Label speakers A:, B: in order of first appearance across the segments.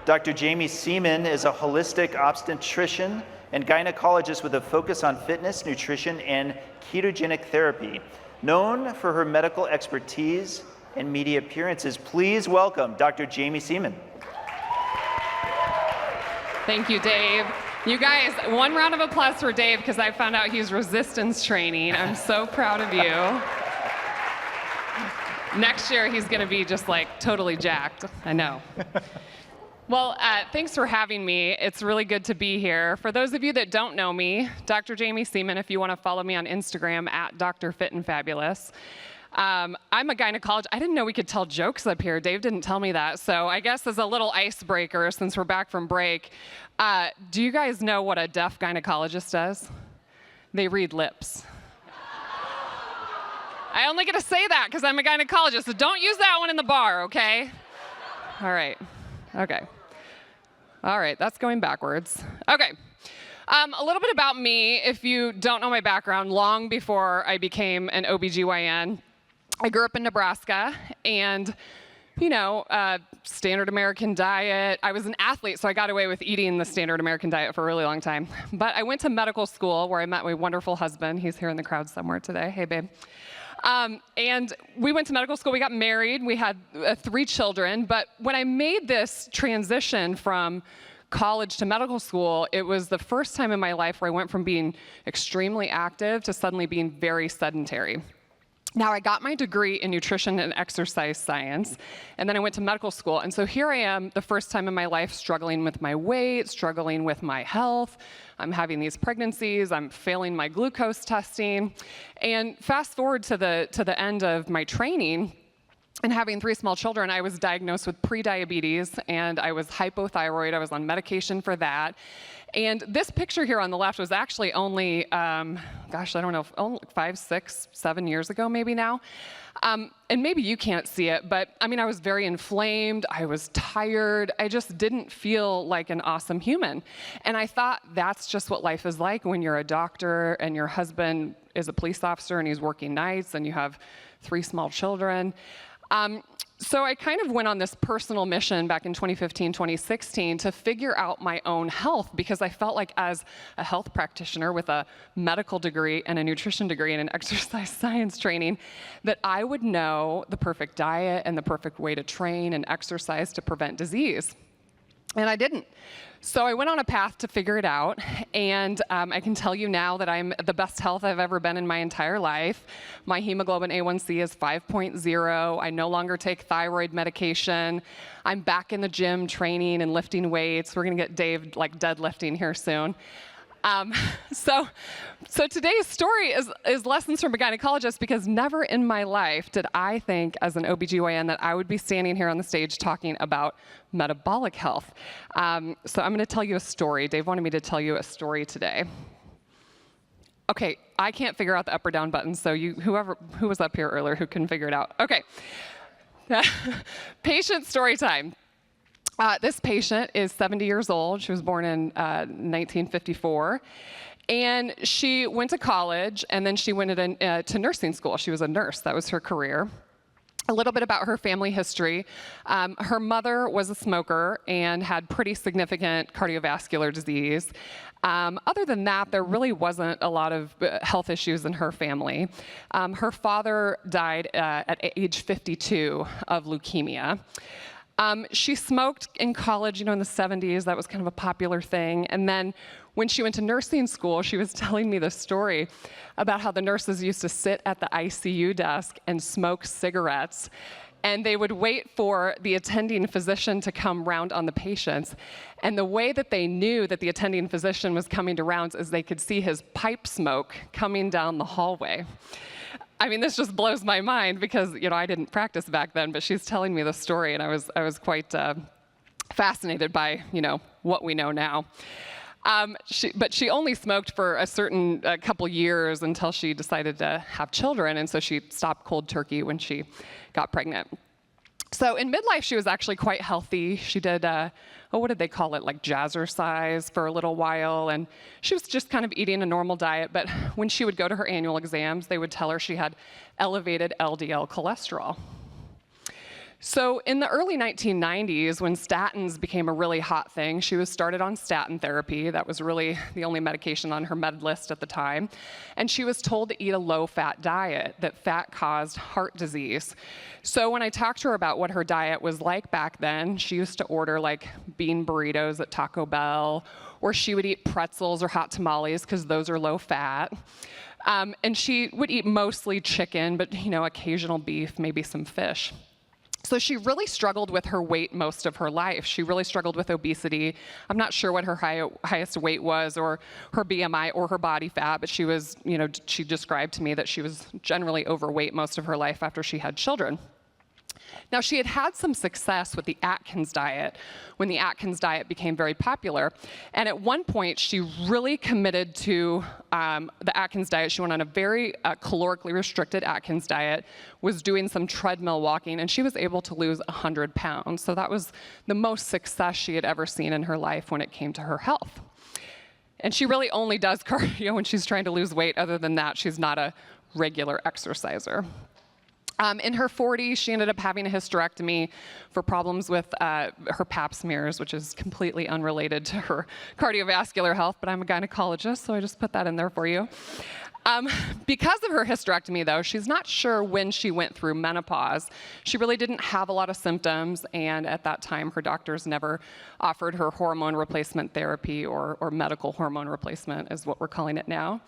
A: Dr. Jaime Seeman is a holistic obstetrician and gynecologist with a focus on fitness, nutrition, and ketogenic therapy. Known for her medical expertise and media appearances, please welcome Dr. Jaime Seeman.
B: Thank you, Dave. You guys, one round of applause for Dave because I found out he's resistance training. I'm so proud of you. Next year, he's going to be just like totally jacked. I know. Well, thanks for having me. It's really good to be here. For those of you that don't know me, Dr. Jaime Seeman, if you want to follow me on Instagram, at @DrFitandFabulous. I'm a gynecologist. I didn't know we could tell jokes up here. Dave didn't tell me that. So I guess as a little icebreaker, since we're back from break, do you guys know what a deaf gynecologist does? They read lips. I only get to say that because I'm a gynecologist, so don't use that one in the bar, okay? All right. Okay. All right, that's going backwards. Okay. A little bit about me, if you don't know my background, long before I became an OBGYN, I grew up in Nebraska, and, you know, standard American diet. I was an athlete, so I got away with eating the standard American diet for a really long time. But I went to medical school where I met my wonderful husband. He's here in the crowd somewhere today. Hey, babe. And we went to medical school, we got married, we had 3 children, but when I made this transition from college to medical school, it was the first time in my life where I went from being extremely active to suddenly being very sedentary. Now, I got my degree in nutrition and exercise science, and then I went to medical school. And so here I am, the first time in my life, struggling with my weight, struggling with my health. I'm having these pregnancies, I'm failing my glucose testing. And fast forward to the end of my training, and having 3 small children, I was diagnosed with prediabetes, and I was hypothyroid. I was on medication for that. And this picture here on the left was actually only, gosh, I don't know, only 5, 6, 7 years ago maybe now. And maybe you can't see it, but I mean, I was very inflamed, I was tired, I just didn't feel like an awesome human. And I thought that's just what life is like when you're a doctor and your husband is a police officer and he's working nights and you have 3 small children. So I kind of went on this personal mission back in 2015, 2016 to figure out my own health, because I felt like as a health practitioner with a medical degree and a nutrition degree and an exercise science training, that I would know the perfect diet and the perfect way to train and exercise to prevent disease. And I didn't. So I went on a path to figure it out, and I can tell you now that I'm the best health I've ever been in my entire life. My hemoglobin A1C is 5.0. I no longer take thyroid medication. I'm back in the gym training and lifting weights. We're gonna get Dave like deadlifting here soon. So today's story is lessons from a gynecologist, because never in my life did I think as an OBGYN that I would be standing here on the stage talking about metabolic health. So I'm going to tell you a story. Dave wanted me to tell you a story today. Okay, I can't figure out the up or down button, so who was up here earlier who couldn't figure it out? Okay. Patient story time. This patient is 70 years old. She was born in 1954. And she went to college, and then she went to nursing school. She was a nurse. That was her career. A little bit about her family history. Her mother was a smoker and had pretty significant cardiovascular disease. Other than that, there really wasn't a lot of health issues in her family. Her father died at age 52 of leukemia. She smoked in college, in the 70s. That was kind of a popular thing. And then when she went to nursing school, she was telling me this story about how the nurses used to sit at the ICU desk and smoke cigarettes. And they would wait for the attending physician to come round on the patients. And the way that they knew that the attending physician was coming to rounds is they could see his pipe smoke coming down the hallway. I mean, this just blows my mind because, I didn't practice back then, but she's telling me this story, and I was quite fascinated by, what we know now. But she only smoked for a couple years until she decided to have children, and so she stopped cold turkey when she got pregnant. So in midlife, she was actually quite healthy. She did, what did they call it, like jazzercise for a little while, and she was just kind of eating a normal diet, but when she would go to her annual exams, they would tell her she had elevated LDL cholesterol. So in the early 1990s, when statins became a really hot thing, she was started on statin therapy. That was really the only medication on her med list at the time. And she was told to eat a low-fat diet, that fat caused heart disease. So when I talked to her about what her diet was like back then, she used to order like bean burritos at Taco Bell, or she would eat pretzels or hot tamales because those are low fat. And she would eat mostly chicken, but occasional beef, maybe some fish. So she really struggled with her weight most of her life. She really struggled with obesity. I'm not sure what her highest weight was, or her BMI, or her body fat, but she was, she described to me that she was generally overweight most of her life after she had children. Now, she had had some success with the Atkins diet when the Atkins diet became very popular. And at one point, she really committed to the Atkins diet. She went on a very calorically restricted Atkins diet, was doing some treadmill walking, and she was able to lose 100 pounds. So that was the most success she had ever seen in her life when it came to her health. And she really only does cardio when she's trying to lose weight. Other than that, she's not a regular exerciser. In her 40s, she ended up having a hysterectomy for problems with her pap smears, which is completely unrelated to her cardiovascular health, but I'm a gynecologist, so I just put that in there for you. Because of her hysterectomy, though, she's not sure when she went through menopause. She really didn't have a lot of symptoms, and at that time, her doctors never offered her hormone replacement therapy, or medical hormone replacement is what we're calling it now.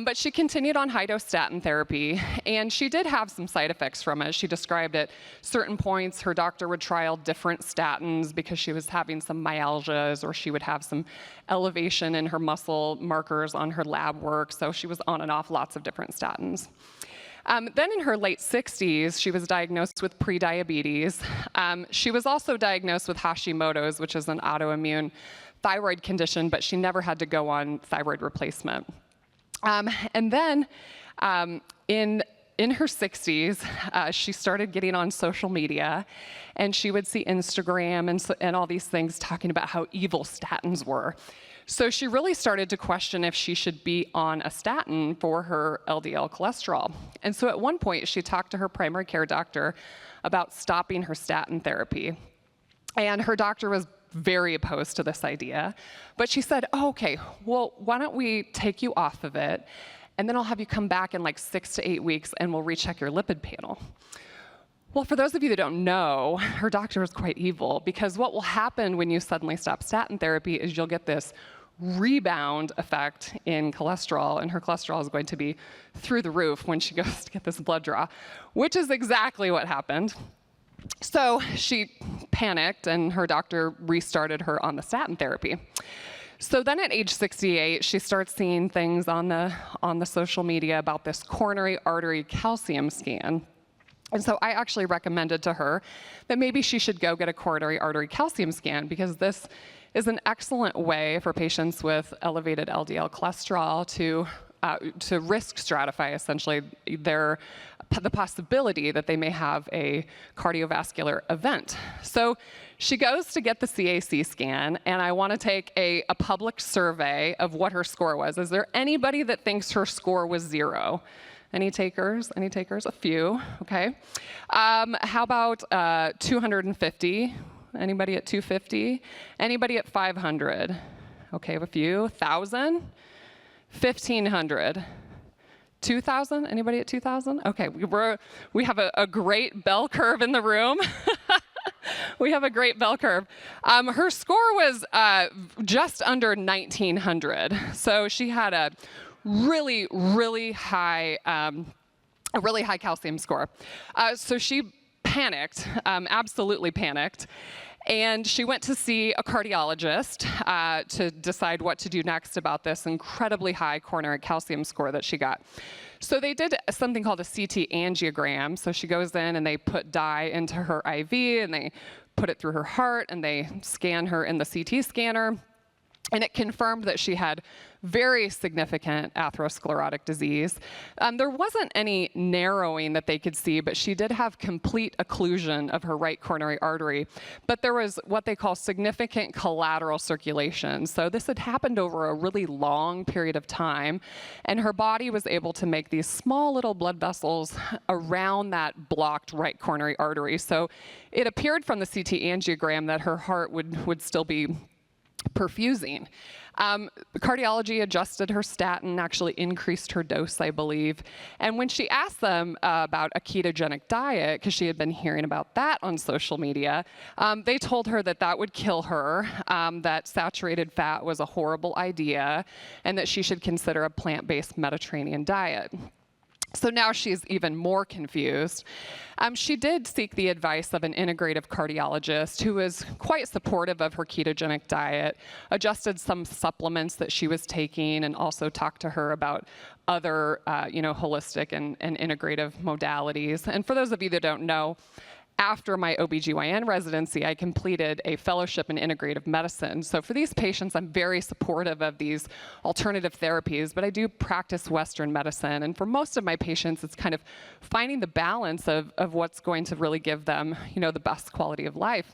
B: But she continued on high-dose statin therapy, and she did have some side effects from it. She described at certain points her doctor would trial different statins because she was having some myalgias, or she would have some elevation in her muscle markers on her lab work, so she was on and off lots of different statins. Then in her late 60s, she was diagnosed with prediabetes. She was also diagnosed with Hashimoto's, which is an autoimmune thyroid condition, but she never had to go on thyroid replacement. And then in her 60s, she started getting on social media, and she would see Instagram and all these things talking about how evil statins were. So she really started to question if she should be on a statin for her LDL cholesterol. And so at one point, she talked to her primary care doctor about stopping her statin therapy. And her doctor was very opposed to this idea, but she said, okay, well, why don't we take you off of it, and then I'll have you come back in like 6 to 8 weeks, and we'll recheck your lipid panel. Well, for those of you that don't know, her doctor is quite evil, because what will happen when you suddenly stop statin therapy is you'll get this rebound effect in cholesterol, and her cholesterol is going to be through the roof when she goes to get this blood draw, which is exactly what happened. So she panicked, and her doctor restarted her on the statin therapy. So then at age 68, she starts seeing things on the social media about this coronary artery calcium scan. And so I actually recommended to her that maybe she should go get a coronary artery calcium scan, because this is an excellent way for patients with elevated LDL cholesterol to risk stratify, essentially, the possibility that they may have a cardiovascular event. So she goes to get the CAC scan, and I want to take a public survey of what her score was. Is there anybody that thinks her score was 0? Any takers? Any takers? A few, okay. How about 250? Anybody at 250? Anybody at 500? Okay, a few. 1,000? 1,500? 2,000? Anybody at 2,000? Okay, we have a great bell curve in the room. We have a great bell curve. Her score was just under 1,900. So she had a really, really high calcium score. So she panicked, absolutely panicked. And she went to see a cardiologist to decide what to do next about this incredibly high coronary calcium score that she got. So they did something called a CT angiogram. So she goes in, and they put dye into her IV, and they put it through her heart, and they scan her in the CT scanner. And it confirmed that she had very significant atherosclerotic disease. There wasn't any narrowing that they could see, but she did have complete occlusion of her right coronary artery. But there was what they call significant collateral circulation. So this had happened over a really long period of time, and her body was able to make these small little blood vessels around that blocked right coronary artery. So it appeared from the CT angiogram that her heart would still be perfusing. Cardiology adjusted her statin, actually increased her dose, I believe. And when she asked them about a ketogenic diet, because she had been hearing about that on social media, they told her that that would kill her, that saturated fat was a horrible idea, and that she should consider a plant-based Mediterranean diet. So now she's even more confused. She did seek the advice of an integrative cardiologist who was quite supportive of her ketogenic diet, adjusted some supplements that she was taking, and also talked to her about other holistic and integrative modalities. And for those of you that don't know, after my OBGYN residency, I completed a fellowship in integrative medicine. So for these patients, I'm very supportive of these alternative therapies, but I do practice Western medicine. And for most of my patients, it's kind of finding the balance of what's going to really give them, the best quality of life.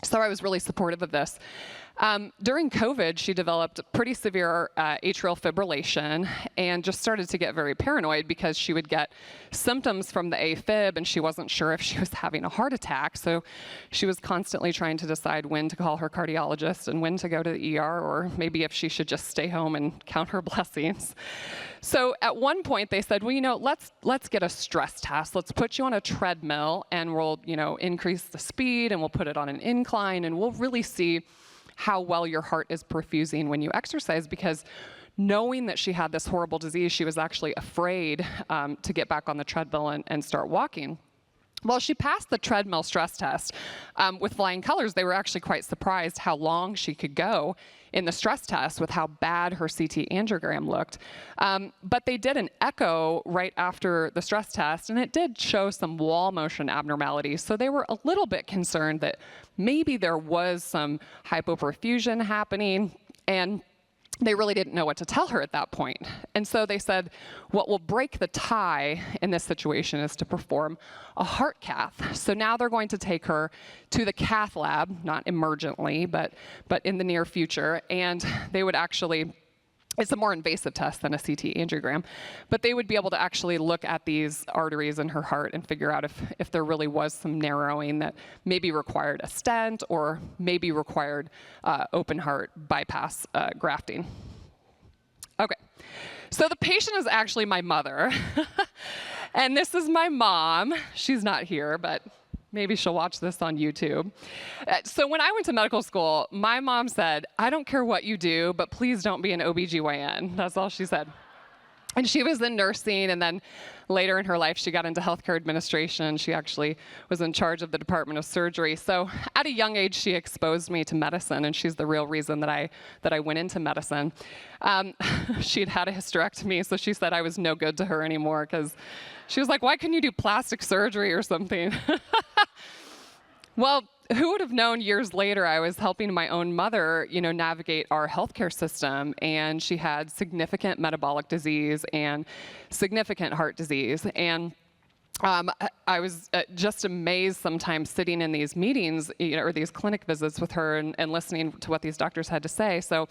B: So I was really supportive of this. During COVID, she developed pretty severe atrial fibrillation and just started to get very paranoid because she would get symptoms from the AFib and she wasn't sure if she was having a heart attack. So she was constantly trying to decide when to call her cardiologist and when to go to the ER, or maybe if she should just stay home and count her blessings. So at one point they said, well, let's get a stress test. Let's put you on a treadmill and we'll, increase the speed and we'll put it on an incline and we'll really see how well your heart is perfusing when you exercise, because knowing that she had this horrible disease, she was actually afraid to get back on the treadmill and start walking. Well, she passed the treadmill stress test with flying colors. They were actually quite surprised how long she could go in the stress test with how bad her CT angiogram looked. But they did an echo right after the stress test, and it did show some wall motion abnormalities. So they were a little bit concerned that maybe there was some hypoperfusion happening, and they really didn't know what to tell her at that point. And so they said, what will break the tie in this situation is to perform a heart cath. So now they're going to take her to the cath lab, not emergently, but in the near future. And they would actually, it's a more invasive test than a CT angiogram, but they would be able to actually look at these arteries in her heart and figure out if there really was some narrowing that maybe required a stent or maybe required open heart bypass grafting. Okay, so the patient is actually my mother, and this is my mom. She's not here, but maybe she'll watch this on YouTube. So when I went to medical school, my mom said, I don't care what you do, but please don't be an OBGYN. That's all she said. And she was in nursing, and then later in her life, she got into healthcare administration. She actually was in charge of the Department of Surgery. So at a young age, she exposed me to medicine, and she's the real reason that I went into medicine. She'd had a hysterectomy, so she said I was no good to her anymore, because she was like, why couldn't you do plastic surgery or something? Well, who would have known years later I was helping my own mother, navigate our healthcare system, and she had significant metabolic disease and significant heart disease. And I was just amazed sometimes sitting in these meetings, or these clinic visits with her and listening to what these doctors had to say. So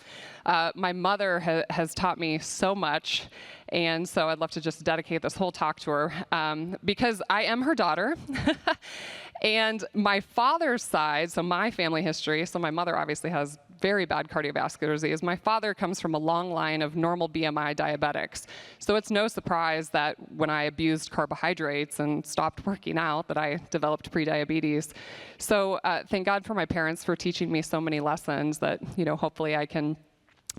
B: my mother has taught me so much. And so I'd love to just dedicate this whole talk to her because I am her daughter. And my father's side, so my family history, so my mother obviously has very bad cardiovascular disease. My father comes from a long line of normal BMI diabetics. So it's no surprise that when I abused carbohydrates and stopped working out that I developed prediabetes. So thank God for my parents for teaching me so many lessons that, hopefully I can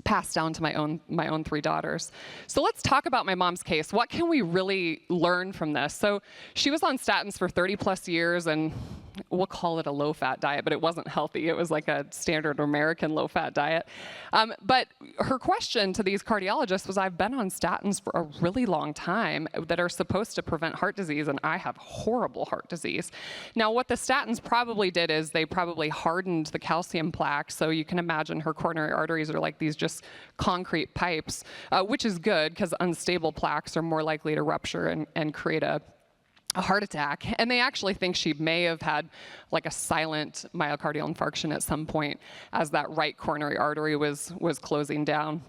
B: pass down to my own three daughters. So let's talk about my mom's case. What can we really learn from this? So she was on statins for 30 plus years, and we'll call it a low-fat diet, but it wasn't healthy. It was like a standard American low-fat diet. But her question to these cardiologists was, I've been on statins for a really long time that are supposed to prevent heart disease, and I have horrible heart disease. Now, what the statins probably did is they probably hardened the calcium plaques, so you can imagine her coronary arteries are like these just concrete pipes, which is good because unstable plaques are more likely to rupture and create a heart attack. And they actually think she may have had like a silent myocardial infarction at some point as that right coronary artery was closing down.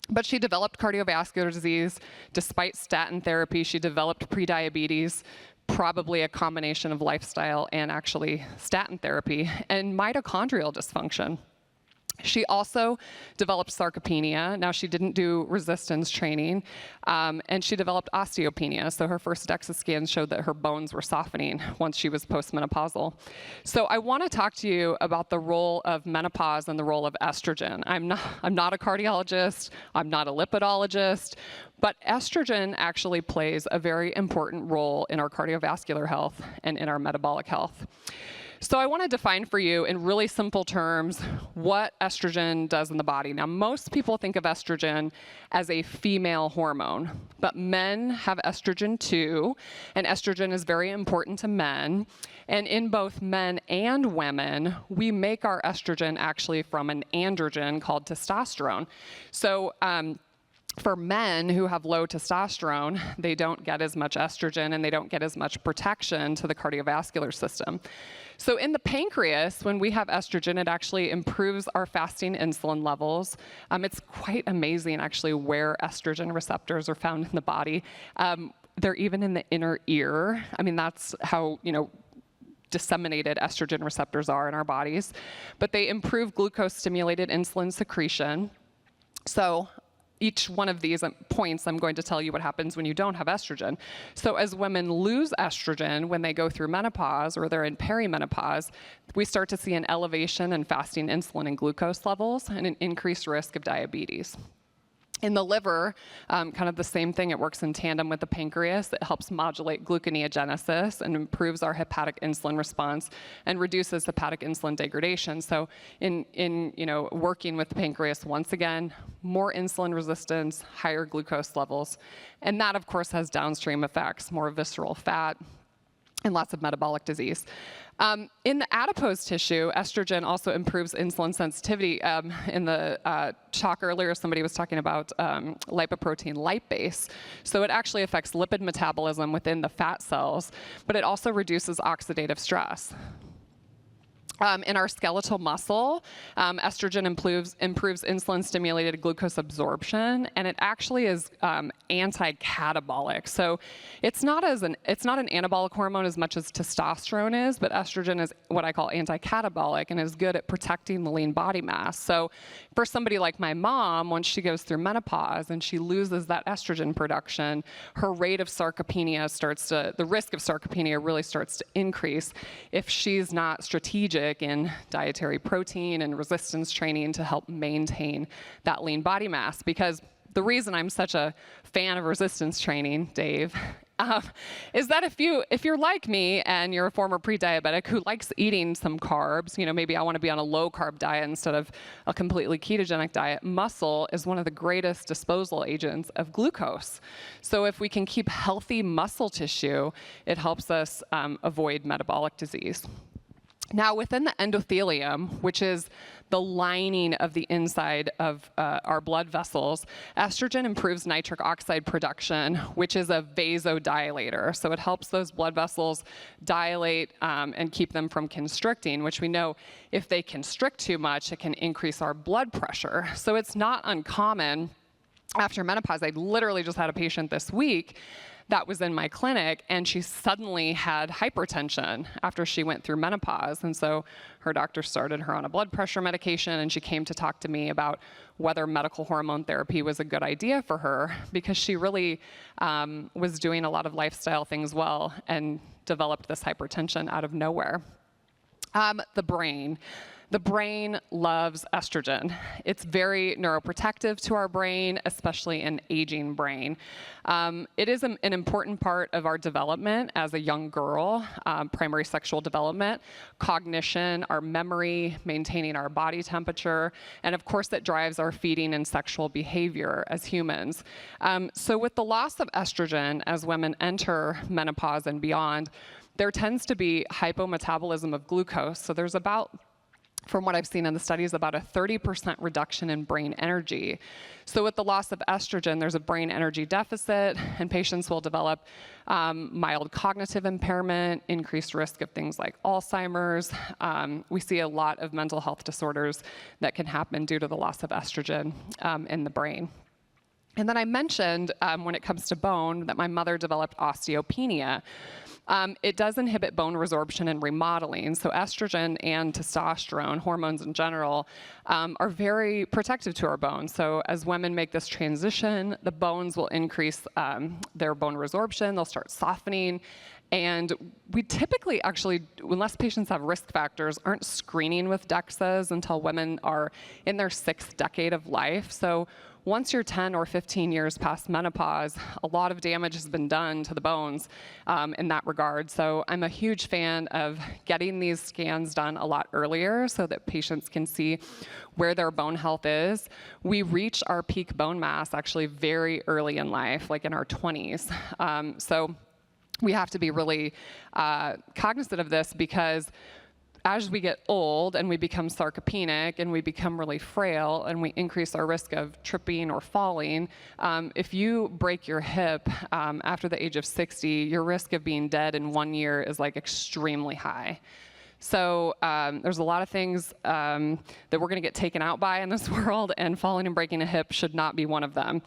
B: But she developed cardiovascular disease. Despite statin therapy, she developed prediabetes, probably a combination of lifestyle and actually statin therapy, and mitochondrial dysfunction. She also developed sarcopenia. Now, she didn't do resistance training, and she developed osteopenia. So her first DEXA scans showed that her bones were softening once she was postmenopausal. So I want to talk to you about the role of menopause and the role of estrogen. I'm not a cardiologist. I'm not a lipidologist. But estrogen actually plays a very important role in our cardiovascular health and in our metabolic health. So I want to define for you in really simple terms what estrogen does in the body. Now, most people think of estrogen as a female hormone, but men have estrogen too, and estrogen is very important to men. And in both men and women, we make our estrogen actually from an androgen called testosterone. So, for men who have low testosterone, they don't get as much estrogen and they don't get as much protection to the cardiovascular system. So in the pancreas, when we have estrogen, it actually improves our fasting insulin levels. It's quite amazing, actually, where estrogen receptors are found in the body. They're even in the inner ear. I mean, that's how, disseminated estrogen receptors are in our bodies. But they improve glucose-stimulated insulin secretion. So each one of these points, I'm going to tell you what happens when you don't have estrogen. So as women lose estrogen when they go through menopause or they're in perimenopause, we start to see an elevation in fasting insulin and glucose levels and an increased risk of diabetes. In the liver, kind of the same thing. It works in tandem with the pancreas. It helps modulate gluconeogenesis and improves our hepatic insulin response and reduces hepatic insulin degradation. So in working with the pancreas, once again, more insulin resistance, higher glucose levels. And that, of course, has downstream effects, more visceral fat, and lots of metabolic disease. In the adipose tissue, estrogen also improves insulin sensitivity. In the talk earlier, somebody was talking about lipoprotein lipase. So it actually affects lipid metabolism within the fat cells, but it also reduces oxidative stress. In our skeletal muscle, estrogen improves insulin-stimulated glucose absorption, and it actually is anti-catabolic. So it's not an anabolic hormone as much as testosterone is, but estrogen is what I call anti-catabolic and is good at protecting the lean body mass. So for somebody like my mom, once she goes through menopause and she loses that estrogen production, her rate of sarcopenia the risk of sarcopenia really starts to increase if she's not strategic in dietary protein and resistance training to help maintain that lean body mass. Because the reason I'm such a fan of resistance training, Dave, is that if you're like me and you're a former pre-diabetic who likes eating some carbs, maybe I want to be on a low-carb diet instead of a completely ketogenic diet, muscle is one of the greatest disposal agents of glucose. So if we can keep healthy muscle tissue, it helps us avoid metabolic disease. Now, within the endothelium, which is the lining of the inside of our blood vessels, estrogen improves nitric oxide production, which is a vasodilator. So it helps those blood vessels dilate and keep them from constricting, which we know if they constrict too much, it can increase our blood pressure. So it's not uncommon after menopause. I literally just had a patient this week that was in my clinic, and she suddenly had hypertension after she went through menopause. And so her doctor started her on a blood pressure medication, and she came to talk to me about whether medical hormone therapy was a good idea for her, because she really was doing a lot of lifestyle things well and developed this hypertension out of nowhere. The brain. The brain loves estrogen. It's very neuroprotective to our brain, especially an aging brain. It is an important part of our development as a young girl, primary sexual development, cognition, our memory, maintaining our body temperature, and of course that drives our feeding and sexual behavior as humans. So with the loss of estrogen as women enter menopause and beyond, there tends to be hypometabolism of glucose. So there's about, from what I've seen in the studies, about a 30% reduction in brain energy. So with the loss of estrogen, there's a brain energy deficit, and patients will develop mild cognitive impairment, increased risk of things like Alzheimer's. We see a lot of mental health disorders that can happen due to the loss of estrogen in the brain. And then I mentioned, when it comes to bone, that my mother developed osteopenia. It does inhibit bone resorption and remodeling. So estrogen and testosterone, hormones in general, are very protective to our bones. So as women make this transition, the bones will increase their bone resorption, they'll start softening. And we typically actually, unless patients have risk factors, aren't screening with DEXAs until women are in their 6th decade of life. So once you're 10 or 15 years past menopause, a lot of damage has been done to the bones in that regard. So I'm a huge fan of getting these scans done a lot earlier so that patients can see where their bone health is. We reach our peak bone mass actually very early in life, like in our 20s. So we have to be really cognizant of this, because as we get old and we become sarcopenic and we become really frail and we increase our risk of tripping or falling, if you break your hip after the age of 60, your risk of being dead in 1 year is like extremely high. So there's a lot of things that we're going to get taken out by in this world, and falling and breaking a hip should not be one of them.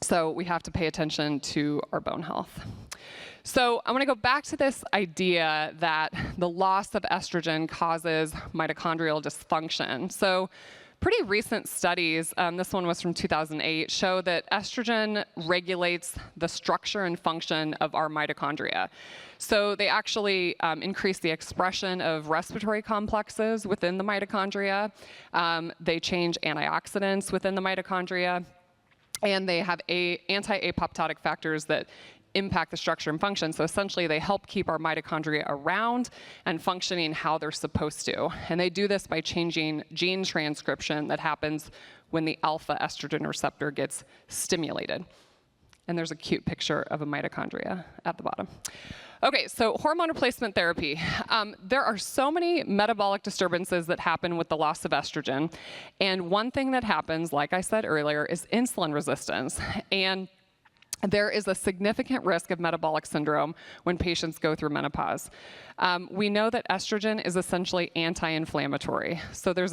B: So we have to pay attention to our bone health. So I want to go back to this idea that the loss of estrogen causes mitochondrial dysfunction. So pretty recent studies, this one was from 2008, show that estrogen regulates the structure and function of our mitochondria. So they actually increase the expression of respiratory complexes within the mitochondria. They change antioxidants within the mitochondria. And they have anti-apoptotic factors that impact the structure and function. So essentially, they help keep our mitochondria around and functioning how they're supposed to. And they do this by changing gene transcription that happens when the alpha estrogen receptor gets stimulated. And there's a cute picture of a mitochondria at the bottom. Okay, so hormone replacement therapy. There are so many metabolic disturbances that happen with the loss of estrogen. And one thing that happens, like I said earlier, is insulin resistance. And there is a significant risk of metabolic syndrome when patients go through menopause. We know that estrogen is essentially anti-inflammatory. So there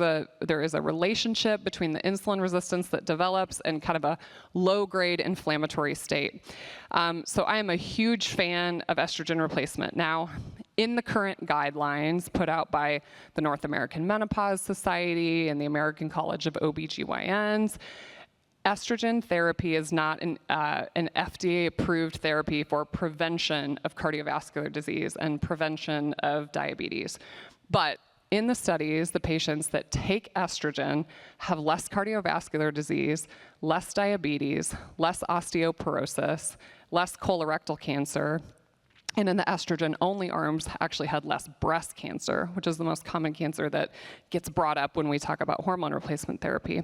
B: is a relationship between the insulin resistance that develops and kind of a low-grade inflammatory state. So I am a huge fan of estrogen replacement. Now, in the current guidelines put out by the North American Menopause Society and the American College of OBGYNs, estrogen therapy is not an FDA-approved therapy for prevention of cardiovascular disease and prevention of diabetes. But in the studies, the patients that take estrogen have less cardiovascular disease, less diabetes, less osteoporosis, less colorectal cancer, and in the estrogen-only arms actually had less breast cancer, which is the most common cancer that gets brought up when we talk about hormone replacement therapy.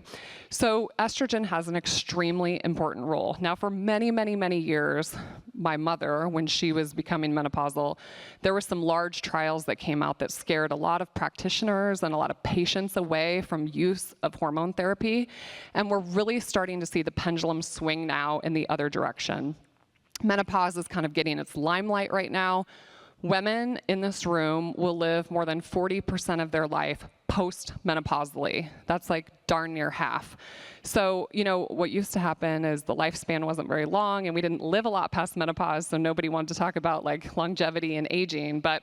B: So estrogen has an extremely important role. Now, for many, many, many years, my mother, when she was becoming menopausal, there were some large trials that came out that scared a lot of practitioners and a lot of patients away from use of hormone therapy. And we're really starting to see the pendulum swing now in the other direction. Menopause is kind of getting its limelight right now. Women in this room will live more than 40% of their life post-menopausally. That's like darn near half. So, you know, what used to happen is the lifespan wasn't very long and we didn't live a lot past menopause, so nobody wanted to talk about like longevity and aging. But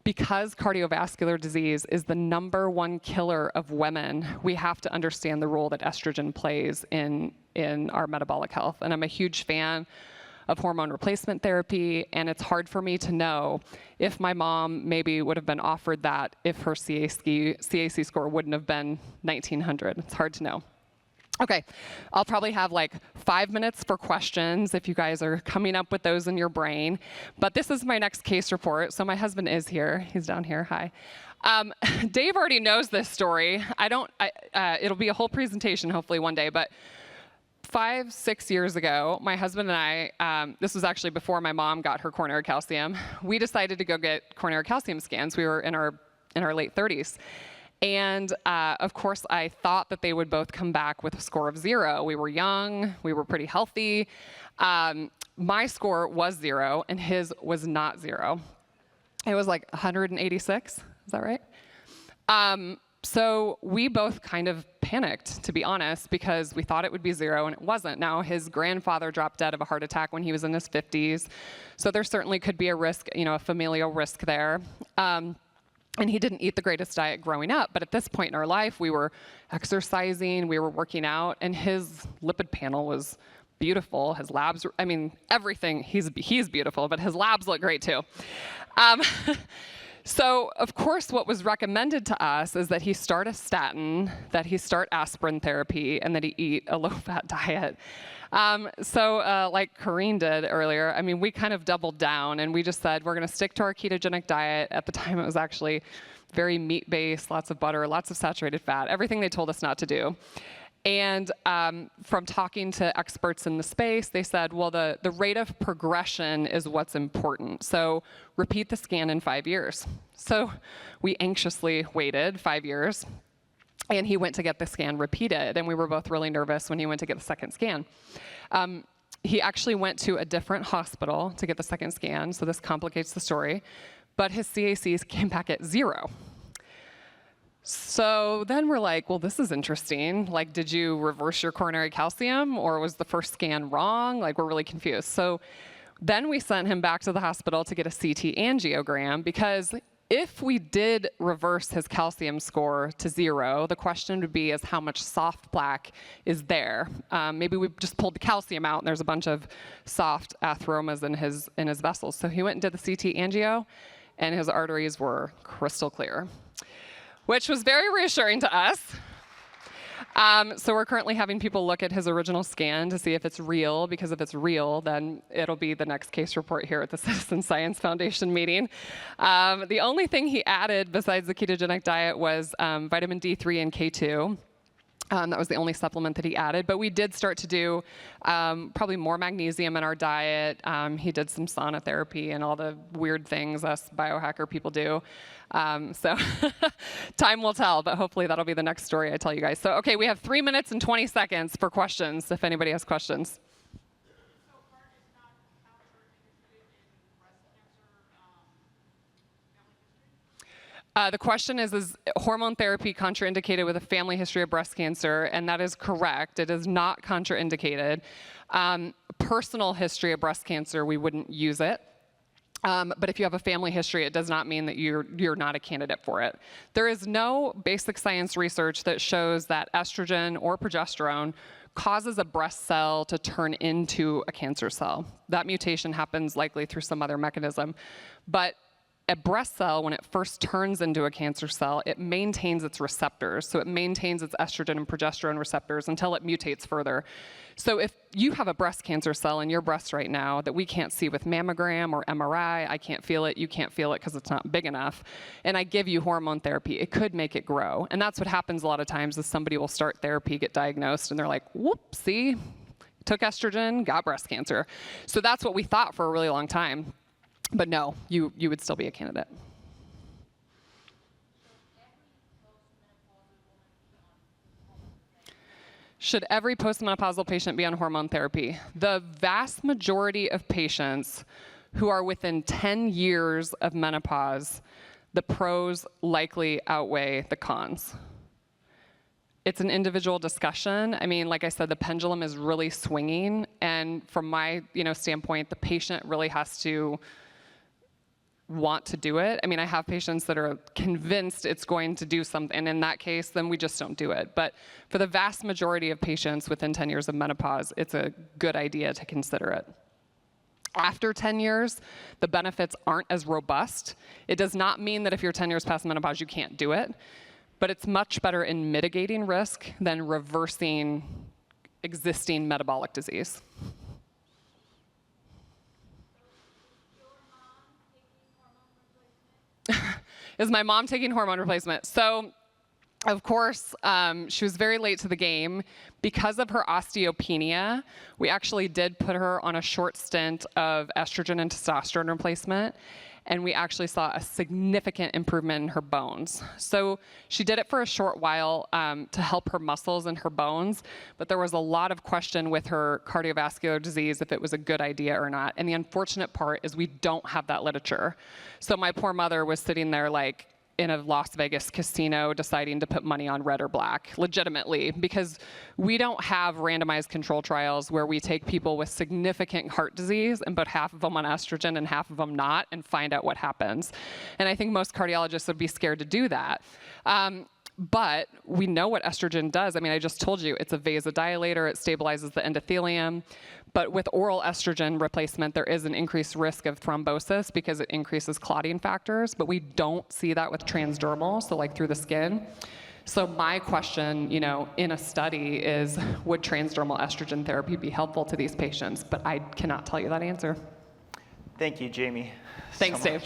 B: because cardiovascular disease is the #1 killer of women, we have to understand the role that estrogen plays in our metabolic health. And I'm a huge fan of hormone replacement therapy, and it's hard for me to know if my mom maybe would have been offered that if her CAC score wouldn't have been 1900. It's hard to know. Okay, I'll probably have like 5 minutes for questions if you guys are coming up with those in your brain. But this is my next case report. So my husband is here. He's down here. Hi. Dave already knows this story. It'll be a whole presentation hopefully one day. But 5-6 years ago, my husband and I, this was actually before my mom got her coronary calcium, we decided to go get coronary calcium scans. We were in our late 30s. And of course, I thought that they would both come back with a score of 0. We were young, we were pretty healthy. My score was 0, and his was not 0. It was like 186, is that right? So we both kind of panicked, to be honest, because we thought it would be 0, and it wasn't. Now, his grandfather dropped dead of a heart attack when he was in his 50s, so there certainly could be a risk, a familial risk there. And he didn't eat the greatest diet growing up, but at this point in our life, we were exercising, we were working out, and his lipid panel was beautiful. His labs, everything, he's beautiful, but his labs look great too. So, of course, what was recommended to us is that he start a statin, that he start aspirin therapy, and that he eat a low-fat diet. Like Corinne did earlier, we kind of doubled down, and we just said we're going to stick to our ketogenic diet. At the time, it was actually very meat-based, lots of butter, lots of saturated fat, everything they told us not to do. And from talking to experts in the space, they said, well, the rate of progression is what's important. So repeat the scan in 5 years. So we anxiously waited 5 years. And he went to get the scan repeated, and we were both really nervous when he went to get the second scan. He actually went to a different hospital to get the second scan, so this complicates the story, but his CACs came back at 0. So then we're like, well, this is interesting. Like, did you reverse your coronary calcium, or was the first scan wrong? Like, we're really confused. So then we sent him back to the hospital to get a CT angiogram, because if we did reverse his calcium score to 0, the question would be is how much soft plaque is there. Maybe we just pulled the calcium out and there's a bunch of soft atheromas in his vessels. So he went and did the CT angio, and his arteries were crystal clear, which was very reassuring to us. So we're currently having people look at his original scan to see if it's real, because if it's real, then it'll be the next case report here at the Citizen Science Foundation meeting. The only thing he added besides the ketogenic diet was vitamin D3 and K2. That was the only supplement that he added. But we did start to do probably more magnesium in our diet. He did some sauna therapy and all the weird things us biohacker people do. So time will tell, but hopefully that'll be the next story I tell you guys. So, okay, we have 3 minutes and 20 seconds for questions, if anybody has questions. The question is hormone therapy contraindicated with a family history of breast cancer? And that is correct. It is not contraindicated. Personal history of breast cancer, we wouldn't use it. But if you have a family history, it does not mean that you're not a candidate for it. There is no basic science research that shows that estrogen or progesterone causes a breast cell to turn into a cancer cell. That mutation happens likely through some other mechanism. But a breast cell, when it first turns into a cancer cell, it maintains its receptors. So it maintains its estrogen and progesterone receptors until it mutates further. So if you have a breast cancer cell in your breast right now that we can't see with mammogram or MRI, I can't feel it, you can't feel it because it's not big enough, and I give you hormone therapy, it could make it grow. And that's what happens a lot of times is somebody will start therapy, get diagnosed, and they're like, whoopsie, took estrogen, got breast cancer. So that's what we thought for a really long time. But no, you would still be a candidate. Should every postmenopausal patient be on hormone therapy? The vast majority of patients who are within 10 years of menopause, the pros likely outweigh the cons. It's an individual discussion. I mean, like I said, the pendulum is really swinging, and from my standpoint, the patient really has to want to do it. I mean, I have patients that are convinced it's going to do something, and in that case, then we just don't do it. But for the vast majority of patients within 10 years of menopause, it's a good idea to consider it. After 10 years, the benefits aren't as robust. It does not mean that if you're 10 years past menopause, you can't do it, but it's much better in mitigating risk than reversing existing metabolic disease. Is my mom taking hormone replacement? So, of course, she was very late to the game. Because of her osteopenia, we actually did put her on a short stint of estrogen and testosterone replacement, and we actually saw a significant improvement in her bones. So she did it for a short while to help her muscles and her bones, but there was a lot of question with her cardiovascular disease if it was a good idea or not. And the unfortunate part is we don't have that literature. So my poor mother was sitting there like in a Las Vegas casino deciding to put money on red or black, legitimately, because we don't have randomized control trials where we take people with significant heart disease and put half of them on estrogen and half of them not and find out what happens. And I think most cardiologists would be scared to do that. But we know what estrogen does. I mean, I just told you, it's a vasodilator, it stabilizes the endothelium. But with oral estrogen replacement, there is an increased risk of thrombosis because it increases clotting factors, but we don't see that with transdermal, so like through the skin. So my question, in a study is, would transdermal estrogen therapy be helpful to these patients? But I cannot tell you that answer.
A: Thank you, Jamie.
B: Thanks,
A: so
B: Dave.